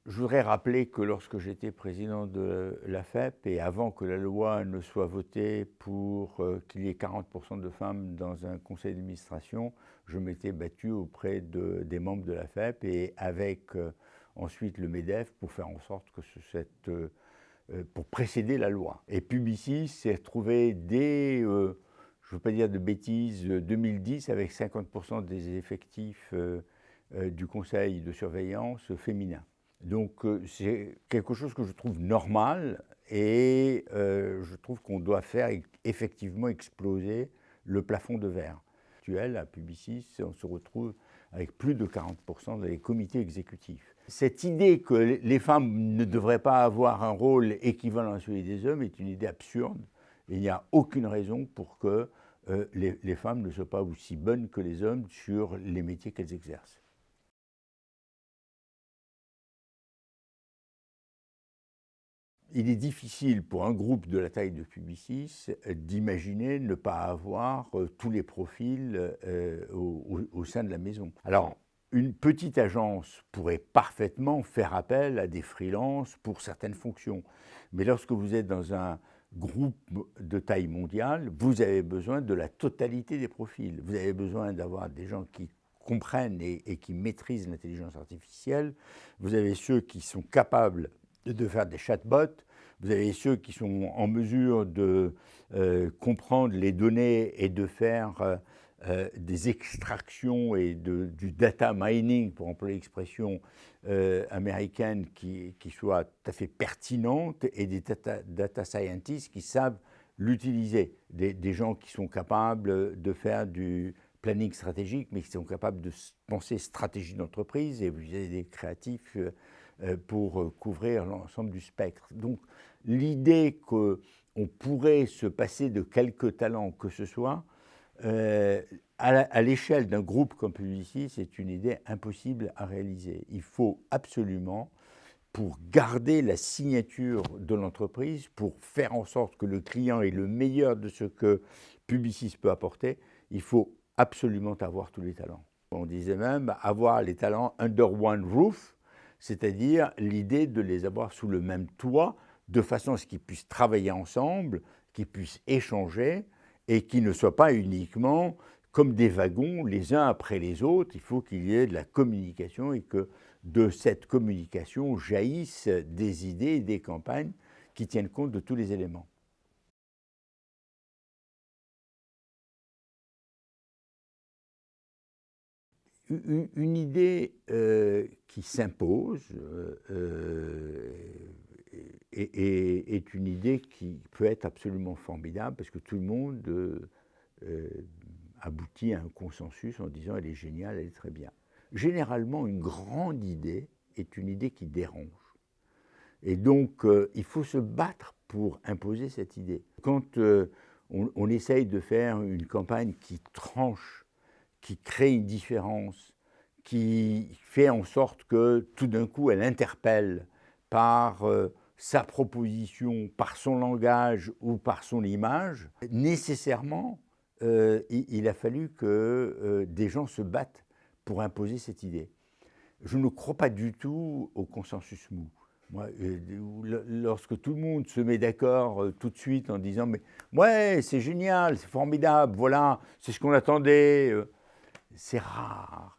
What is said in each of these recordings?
Je voudrais rappeler que lorsque j'étais président de la FEP et avant que la loi ne soit votée pour qu'il y ait 40% de femmes dans un conseil d'administration, je m'étais battu auprès des membres de la FEP et avec ensuite le MEDEF pour faire en sorte que pour précéder la loi. Et Publicis s'est retrouvé dès, je ne veux pas dire de bêtises, 2010 avec 50% des effectifs du conseil de surveillance féminin. Donc c'est quelque chose que je trouve normal et je trouve qu'on doit faire effectivement exploser le plafond de verre. Actuel, à Publicis, on se retrouve avec plus de 40% dans les comités exécutifs. Cette idée que les femmes ne devraient pas avoir un rôle équivalent à celui des hommes est une idée absurde. Et il n'y a aucune raison pour que les femmes ne soient pas aussi bonnes que les hommes sur les métiers qu'elles exercent. Il est difficile pour un groupe de la taille de Publicis d'imaginer ne pas avoir tous les profils au sein de la maison. Alors, une petite agence pourrait parfaitement faire appel à des freelances pour certaines fonctions. Mais lorsque vous êtes dans un groupe de taille mondiale, vous avez besoin de la totalité des profils. Vous avez besoin d'avoir des gens qui comprennent et qui maîtrisent l'intelligence artificielle. Vous avez ceux qui sont capables de faire des chatbots, vous avez ceux qui sont en mesure de comprendre les données et de faire des extractions et du data mining, pour employer l'expression américaine, qui soit tout à fait pertinente, et des data scientists qui savent l'utiliser, des gens qui sont capables de faire du planning stratégique, mais qui sont capables de penser stratégie d'entreprise, et vous avez des créatifs pour couvrir l'ensemble du spectre. Donc l'idée qu'on pourrait se passer de quelque talent que ce soit, à l'échelle d'un groupe comme Publicis, c'est une idée impossible à réaliser. Il faut absolument, pour garder la signature de l'entreprise, pour faire en sorte que le client ait le meilleur de ce que Publicis peut apporter, il faut absolument avoir tous les talents. On disait même avoir les talents under one roof, c'est-à-dire l'idée de les avoir sous le même toit, de façon à ce qu'ils puissent travailler ensemble, qu'ils puissent échanger, et qu'ils ne soient pas uniquement comme des wagons les uns après les autres. Il faut qu'il y ait de la communication et que de cette communication jaillissent des idées et des campagnes qui tiennent compte de tous les éléments. Une idée qui s'impose est une idée qui peut être absolument formidable parce que tout le monde aboutit à un consensus en disant elle est géniale, elle est très bien. Généralement, une grande idée est une idée qui dérange. Et donc, il faut se battre pour imposer cette idée. Quand on essaye de faire une campagne qui tranche, qui crée une différence, qui fait en sorte que tout d'un coup elle interpelle par sa proposition, par son langage ou par son image, nécessairement il a fallu que des gens se battent pour imposer cette idée. Je ne crois pas du tout au consensus mou. Moi, lorsque tout le monde se met d'accord tout de suite en disant mais ouais c'est génial, c'est formidable, voilà, c'est ce qu'on attendait, c'est rare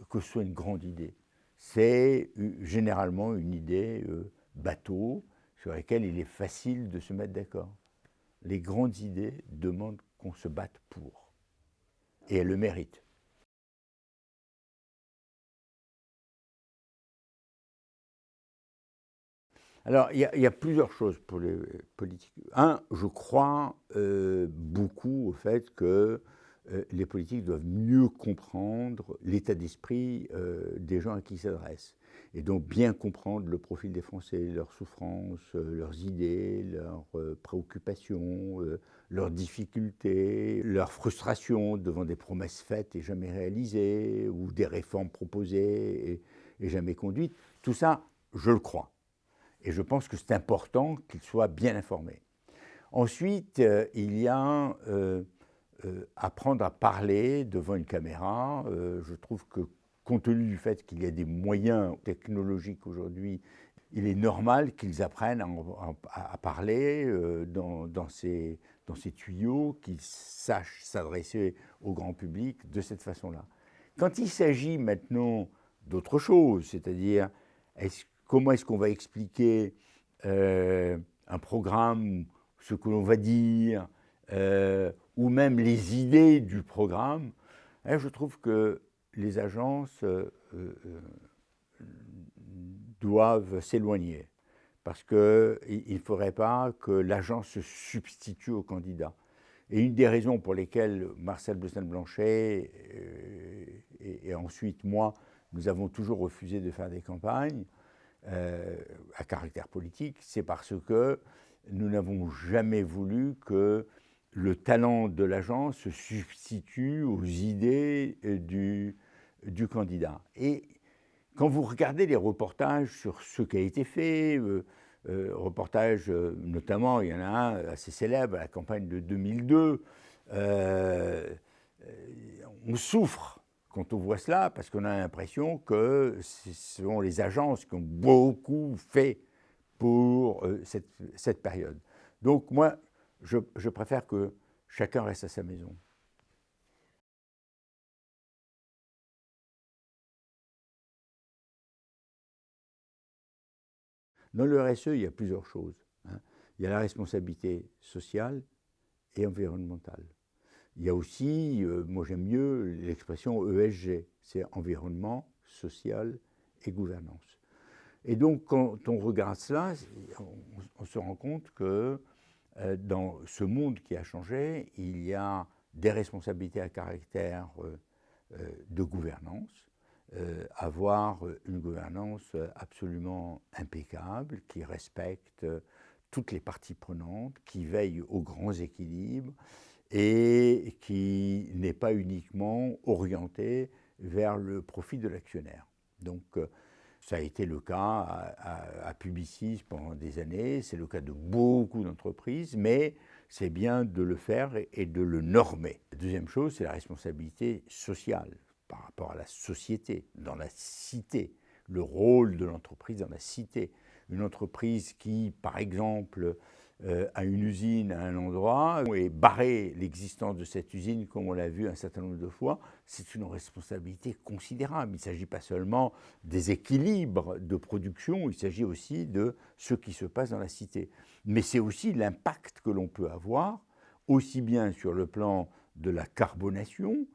que ce soit une grande idée. C'est généralement une idée bateau sur laquelle il est facile de se mettre d'accord. Les grandes idées demandent qu'on se batte pour. Et elles le méritent. Alors, il y a plusieurs choses pour les politiques. Un, je crois beaucoup au fait que les politiques doivent mieux comprendre l'état d'esprit des gens à qui ils s'adressent. Et donc bien comprendre le profil des Français, leurs souffrances, leurs idées, leurs préoccupations, leurs difficultés, leurs frustrations devant des promesses faites et jamais réalisées, ou des réformes proposées et jamais conduites. Tout ça, je le crois. Et je pense que c'est important qu'ils soient bien informés. Ensuite, il y a apprendre à parler devant une caméra. Je trouve que compte tenu du fait qu'il y a des moyens technologiques aujourd'hui, il est normal qu'ils apprennent à parler dans ces tuyaux, qu'ils sachent s'adresser au grand public de cette façon-là. Quand il s'agit maintenant d'autre chose, c'est-à-dire comment est-ce qu'on va expliquer un programme, ce que l'on va dire, ou même les idées du programme, je trouve que les agences doivent s'éloigner, parce qu'il ne faudrait pas que l'agence se substitue au candidat. Et une des raisons pour lesquelles Marcel Besnel-Blanchet et ensuite moi, nous avons toujours refusé de faire des campagnes à caractère politique, c'est parce que nous n'avons jamais voulu que le talent de l'agence se substitue aux idées du candidat. Et quand vous regardez les reportages sur ce qui a été fait, reportages notamment, il y en a un assez célèbre, la campagne de 2002, on souffre quand on voit cela, parce qu'on a l'impression que ce sont les agences qui ont beaucoup fait pour cette période. Donc moi, je préfère que chacun reste à sa maison. Dans le RSE, il y a plusieurs choses. Il y a la responsabilité sociale et environnementale. Il y a aussi, moi j'aime mieux l'expression ESG, c'est environnement, social et gouvernance. Et donc quand on regarde cela, on se rend compte que dans ce monde qui a changé, il y a des responsabilités à caractère de gouvernance, avoir une gouvernance absolument impeccable, qui respecte toutes les parties prenantes, qui veille aux grands équilibres et qui n'est pas uniquement orientée vers le profit de l'actionnaire. Donc ça a été le cas à Publicis pendant des années, c'est le cas de beaucoup d'entreprises, mais c'est bien de le faire et de le normer. La deuxième chose, c'est la responsabilité sociale par rapport à la société, dans la cité, le rôle de l'entreprise dans la cité. Une entreprise qui, par exemple, a une usine à un endroit et barrer l'existence de cette usine, comme on l'a vu un certain nombre de fois, c'est une responsabilité considérable. Il ne s'agit pas seulement des équilibres de production, il s'agit aussi de ce qui se passe dans la cité. Mais c'est aussi l'impact que l'on peut avoir, aussi bien sur le plan de la carbonation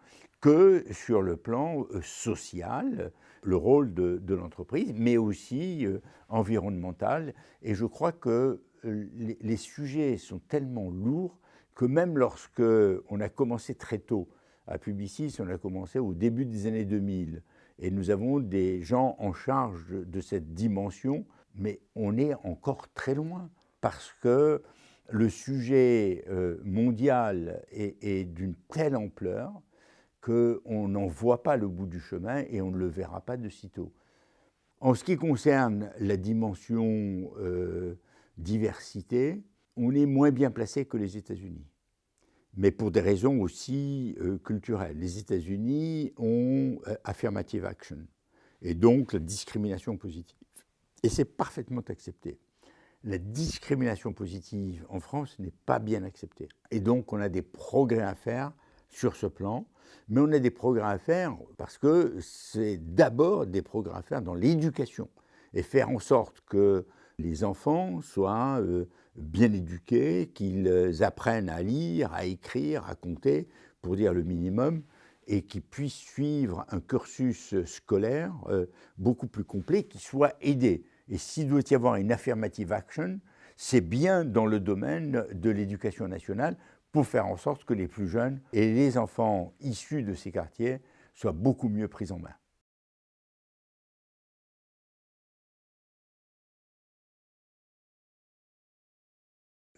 que sur le plan social, le rôle de l'entreprise, mais aussi environnemental. Et je crois que les sujets sont tellement lourds que même lorsque on a commencé très tôt à Publicis, on a commencé au début des années 2000, et nous avons des gens en charge de cette dimension, mais on est encore très loin, parce que le sujet mondial est d'une telle ampleur qu'on n'en voit pas le bout du chemin et on ne le verra pas de sitôt. En ce qui concerne la dimension diversité, on est moins bien placé que les États-Unis, mais pour des raisons aussi culturelles. Les États-Unis ont affirmative action, et donc la discrimination positive. Et c'est parfaitement accepté. La discrimination positive en France n'est pas bien acceptée. Et donc on a des progrès à faire sur ce plan, mais on a des progrès à faire parce que c'est d'abord des progrès à faire dans l'éducation et faire en sorte que les enfants soient bien éduqués, qu'ils apprennent à lire, à écrire, à compter, pour dire le minimum, et qu'ils puissent suivre un cursus scolaire beaucoup plus complet, qui soit aidé. Et s'il doit y avoir une affirmative action, c'est bien dans le domaine de l'éducation nationale pour faire en sorte que les plus jeunes et les enfants issus de ces quartiers soient beaucoup mieux pris en main.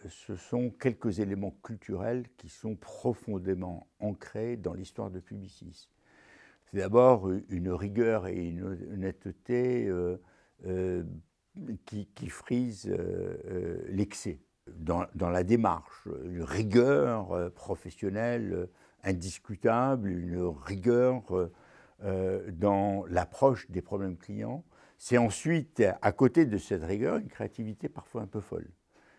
Ce sont quelques éléments culturels qui sont profondément ancrés dans l'histoire de Publicis. C'est d'abord une rigueur et une honnêteté qui frise l'excès. Dans la démarche, une rigueur professionnelle indiscutable, une rigueur dans l'approche des problèmes clients. C'est ensuite, à côté de cette rigueur, une créativité parfois un peu folle.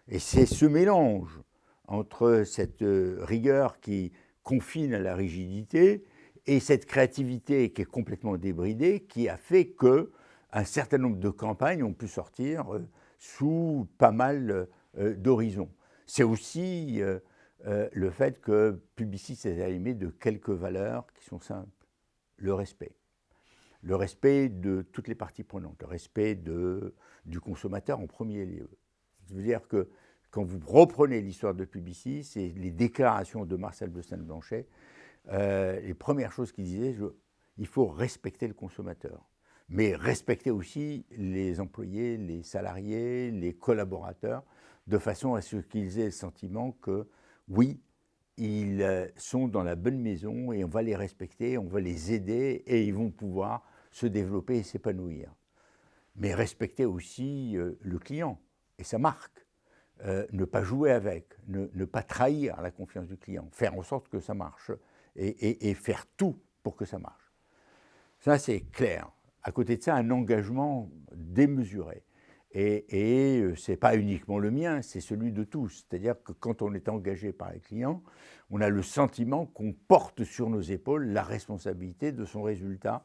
Et c'est ce mélange entre cette rigueur qui confine à la rigidité et cette créativité qui est complètement débridée qui a fait qu'un certain nombre de campagnes ont pu sortir sous pas mal d'horizons. C'est aussi le fait que Publicis s'est animé de quelques valeurs qui sont simples. Le respect de toutes les parties prenantes, le respect du consommateur en premier lieu. Je veux dire que quand vous reprenez l'histoire de Publicis et les déclarations de Marcel Bleustein-Blanchet, les premières choses qu'il disait, il faut respecter le consommateur, mais respecter aussi les employés, les salariés, les collaborateurs, de façon à ce qu'ils aient le sentiment que, oui, ils sont dans la bonne maison et on va les respecter, on va les aider et ils vont pouvoir se développer et s'épanouir. Mais respecter aussi le client et sa marque. Ne pas jouer avec, ne pas trahir la confiance du client, faire en sorte que ça marche et faire tout pour que ça marche. Ça, c'est clair. À côté de ça, un engagement démesuré. Et ce n'est pas uniquement le mien, c'est celui de tous. C'est-à-dire que quand on est engagé par les clients, on a le sentiment qu'on porte sur nos épaules la responsabilité de son résultat,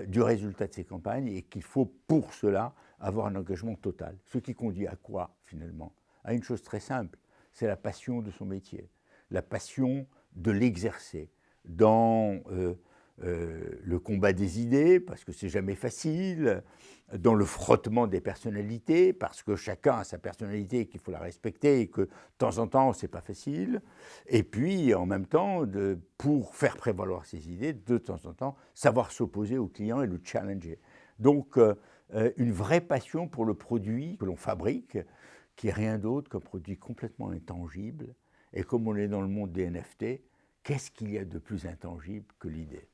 du résultat de ses campagnes, et qu'il faut pour cela avoir un engagement total. Ce qui conduit à quoi, finalement? À une chose très simple, c'est la passion de son métier, la passion de l'exercer dans le combat des idées, parce que c'est jamais facile, dans le frottement des personnalités, parce que chacun a sa personnalité et qu'il faut la respecter et que de temps en temps, c'est pas facile. Et puis, en même temps, pour faire prévaloir ses idées, de temps en temps, savoir s'opposer au client et le challenger. Donc, une vraie passion pour le produit que l'on fabrique, qui n'est rien d'autre qu'un produit complètement intangible. Et comme on est dans le monde des NFT, qu'est-ce qu'il y a de plus intangible que l'idée ?